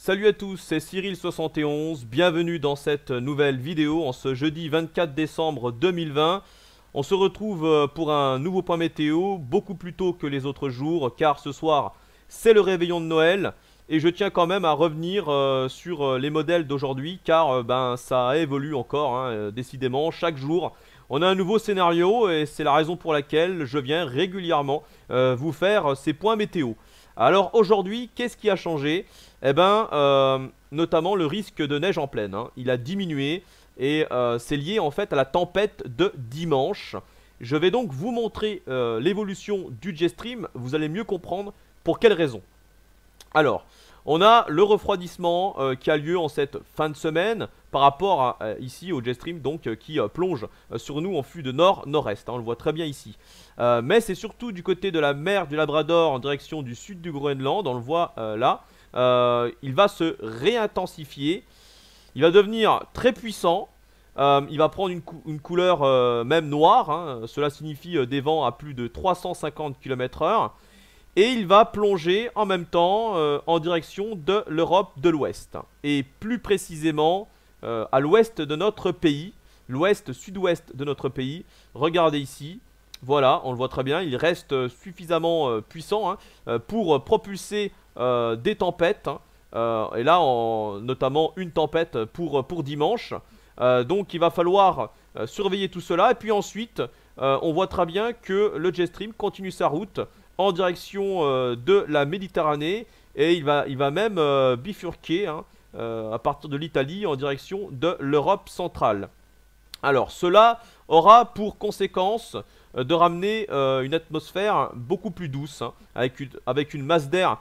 Salut à tous, c'est Cyril71, bienvenue dans cette nouvelle vidéo en ce jeudi 24 décembre 2020. On se retrouve pour un nouveau point météo, beaucoup plus tôt que les autres jours, car ce soir c'est le réveillon de Noël. Et je tiens quand même à revenir sur les modèles d'aujourd'hui, car ça évolue encore, décidément, chaque jour. On a un nouveau scénario et c'est la raison pour laquelle je viens régulièrement vous faire ces points météo. Alors aujourd'hui, qu'est-ce qui a changé? Notamment le risque de neige en plaine, il a diminué et c'est lié en fait à la tempête de dimanche. Je vais donc vous montrer l'évolution du jet stream, vous allez mieux comprendre pour quelles raisons. Alors, on a le refroidissement qui a lieu en cette fin de semaine par rapport à, ici au jet stream donc, qui plonge sur nous en flux de nord-nord-est, on le voit très bien ici. Mais c'est surtout du côté de la mer du Labrador en direction du sud du Groenland, on le voit là. Il va se réintensifier, il va devenir très puissant, il va prendre une couleur même noire, cela signifie des vents à plus de 350 km/h. Et il va plonger en même temps en direction de l'Europe de l'Ouest. Et plus précisément à l'ouest de notre pays, l'ouest-sud-ouest de notre pays. Regardez ici, voilà, on le voit très bien, il reste suffisamment puissant pour propulser des tempêtes. Et là, notamment une tempête pour dimanche. Donc il va falloir surveiller tout cela. Et puis ensuite, on voit très bien que le jet stream continue sa route en direction de la Méditerranée et il va même bifurquer à partir de l'Italie en direction de l'Europe centrale. Alors cela aura pour conséquence de ramener une atmosphère beaucoup plus douce, avec une masse d'air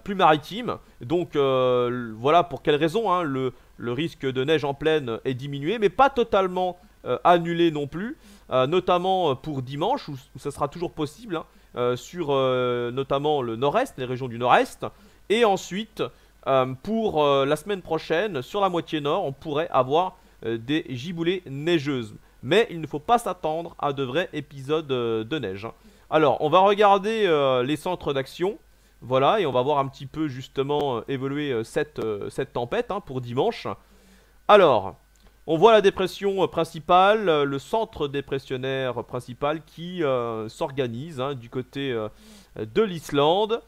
plus maritime. Donc voilà pour quelles raisons le risque de neige en plaine est diminué, mais pas totalement annulé non plus, notamment pour dimanche où ça sera toujours possible. Sur notamment le nord-est, les régions du nord-est. Et ensuite, pour la semaine prochaine, sur la moitié nord, on pourrait avoir des giboulées neigeuses. Mais il ne faut pas s'attendre à de vrais épisodes de neige. Alors, on va regarder les centres d'action. Voilà, et on va voir un petit peu justement évoluer cette tempête pour dimanche. Alors, on voit la dépression principale, le centre dépressionnaire principal qui s'organise du côté de l'Islande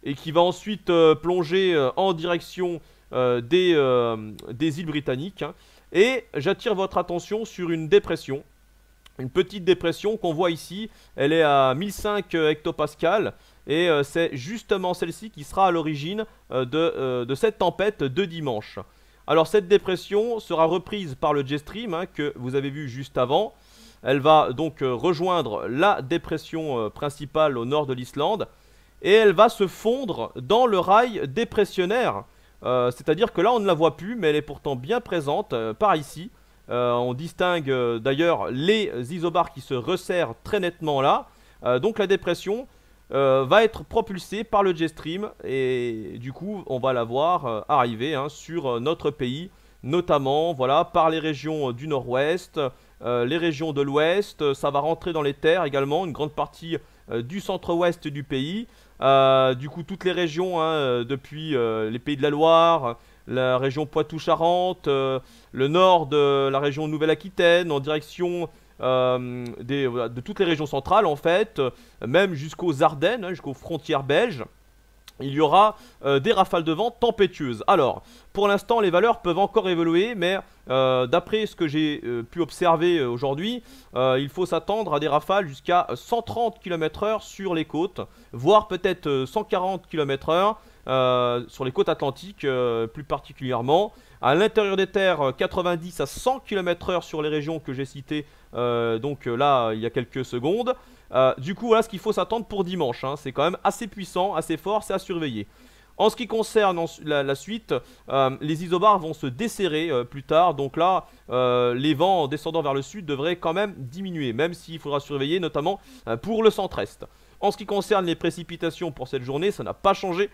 et qui va ensuite plonger en direction des îles britanniques. Et j'attire votre attention sur une dépression, une petite dépression qu'on voit ici. Elle est à 1005 hectopascales et c'est justement celle-ci qui sera à l'origine de cette tempête de dimanche. Alors cette dépression sera reprise par le jet stream que vous avez vu juste avant. Elle va donc rejoindre la dépression principale au nord de l'Islande. Et elle va se fondre dans le rail dépressionnaire. C'est-à-dire que là on ne la voit plus, mais elle est pourtant bien présente par ici. On distingue d'ailleurs les isobars qui se resserrent très nettement là. Donc la dépression va être propulsé par le jet stream et du coup on va la voir arriver sur notre pays, notamment voilà, par les régions du nord-ouest, les régions de l'ouest. Ça va rentrer dans les terres également, une grande partie du centre-ouest du pays, du coup toutes les régions depuis les pays de la Loire, la région Poitou-Charentes, le nord de la région Nouvelle-Aquitaine en direction de toutes les régions centrales en fait, même jusqu'aux Ardennes, jusqu'aux frontières belges. Il y aura des rafales de vent tempétueuses. Alors, pour l'instant, les valeurs peuvent encore évoluer, mais d'après ce que j'ai pu observer aujourd'hui, il faut s'attendre à des rafales jusqu'à 130 km/h sur les côtes, voire peut-être 140 km/h sur les côtes atlantiques plus particulièrement. À l'intérieur des terres, 90 à 100 km/h sur les régions que j'ai citées là il y a quelques secondes. Du coup voilà ce qu'il faut s'attendre pour dimanche, c'est quand même assez puissant, assez fort, c'est à surveiller. En ce qui concerne la suite, les isobars vont se desserrer plus tard, donc là les vents en descendant vers le sud devraient quand même diminuer, même s'il faudra surveiller notamment pour le centre-est. En ce qui concerne les précipitations pour cette journée, ça n'a pas changé,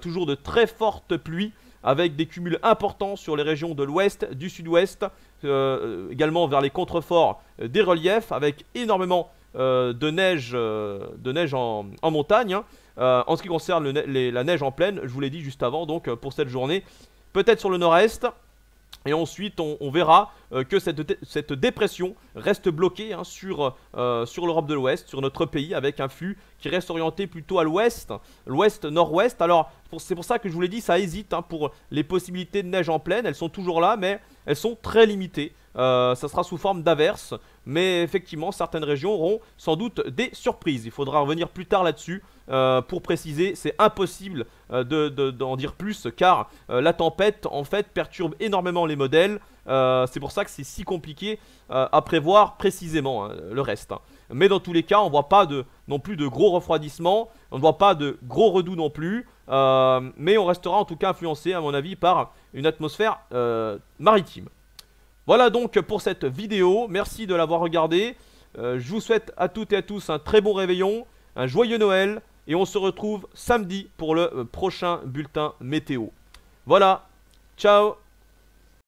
toujours de très fortes pluies avec des cumuls importants sur les régions de l'ouest, du sud-ouest, également vers les contreforts des reliefs avec énormément de neige en montagne. En ce qui concerne la neige en plaine, je vous l'ai dit juste avant, donc pour cette journée, peut-être sur le nord-est. Et ensuite, on verra que cette dépression reste bloquée hein, sur l'Europe de l'Ouest, sur notre pays, avec un flux qui reste orienté plutôt à l'ouest, l'ouest-nord-ouest. Alors, c'est pour ça que je vous l'ai dit, ça hésite hein, pour les possibilités de neige en plaine. Elles sont toujours là, mais elles sont très limitées. Ça sera sous forme d'averses, mais effectivement, certaines régions auront sans doute des surprises. Il faudra revenir plus tard là-dessus. Pour préciser, c'est impossible d'en dire plus car la tempête en fait perturbe énormément les modèles. C'est pour ça que c'est si compliqué à prévoir précisément hein, le reste. Hein. Mais dans tous les cas, on ne voit pas non plus de gros refroidissements, on ne voit pas de gros redoux non plus. Mais on restera en tout cas influencé à mon avis par une atmosphère maritime. Voilà donc pour cette vidéo, merci de l'avoir regardée. Je vous souhaite à toutes et à tous un très bon réveillon, un joyeux Noël. Et on se retrouve samedi pour le prochain bulletin météo. Voilà, ciao!